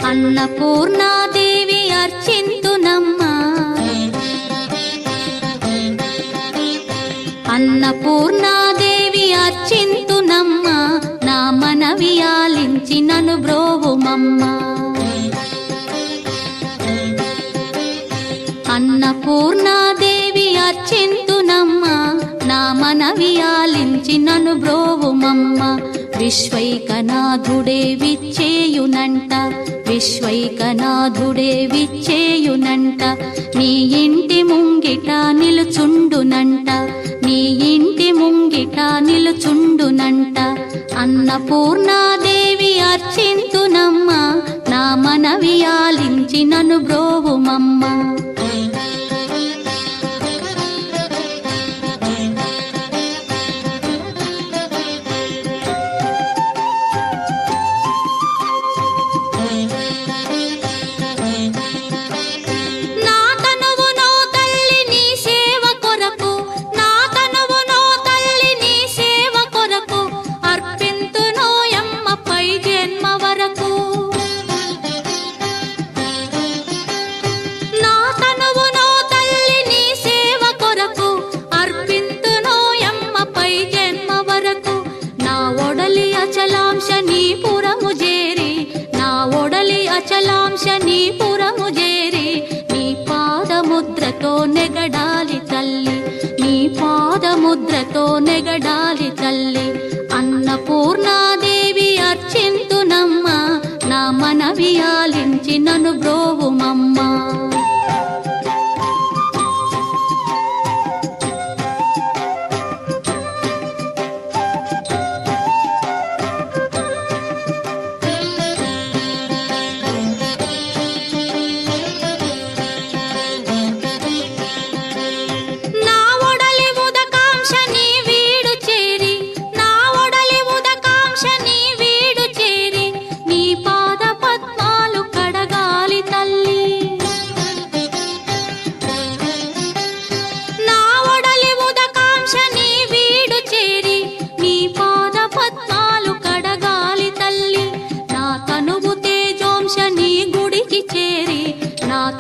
అన్నపూర్ణాదేవి అర్చింతునమ్మా, అన్నపూర్ణాదేవి అర్చింతునమ్మా, నా మనవి ఆలించి నన్ను బ్రోవుమమ్మా. అన్నపూర్ణాదేవి అర్చింతునమ్మా, నా మనవి ఆలించి నన్ను బ్రోవుమమ్మా. విశ్వైకనాథుడే విచ్చేయునంట, విశ్వైకనాథుడే విచ్చేయునంట, నీ ఇంటి ముంగిట నిలుచుండునంట, నీ ఇంటి ముంగిట నిలుచుండునంట. అన్నపూర్ణాదేవి అర్చింతునమ్మా, నా మనవి ఆలించి నన్ను బ్రోవుమమ్మా. అచలాంశ నీ పురము చేరి, నీ పాదముద్రతో నెగడాలి తల్లి, నీ పాదముద్రతో నెగడాలి తల్లి. అన్నపూర్ణాదేవి అర్చింతునమ్మా, నా మనవి ఆలించి నన్ను బ్రోవుమమ్మా.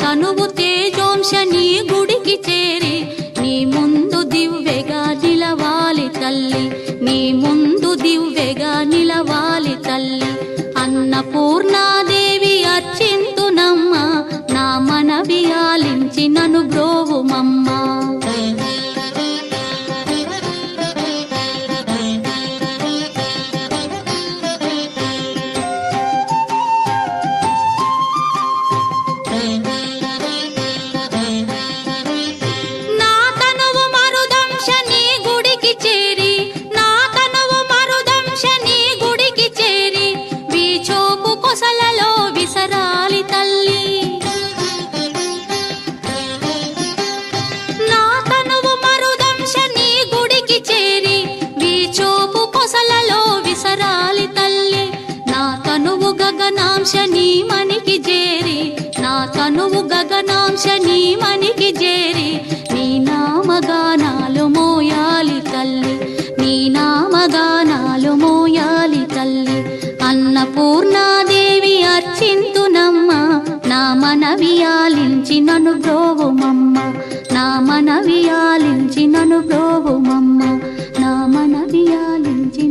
తనువు తేజోంశ నీ గుడికి చేరి, నీ ముందు దివ్వెగా నిలవాలి తల్లి, నీ ముందు దివ్వెగా నిలవాలి తల్లి. అన్నపూర్ణాదేవి అర్చింతునమ్మా, నా మనవి ఆలించి నన్ను బ్రోవుమమ్మా. గగనాంశ నీ మనికి చేరి, నా తనువు గగనాంశ నీ మనికి చేరి, నీ నామగానాలు మోయాలి తల్లి, నీ నామగానాలు మోయాలి తల్లి. అన్నపూర్ణాదేవి అర్చింతునమ్మా, నా మనవి ఆలించి నన్ను బ్రోవుమమ్మా, నా మనవి ఆలించి నన్ను బ్రోవుమమ్మా, నా మనవి ఆలించి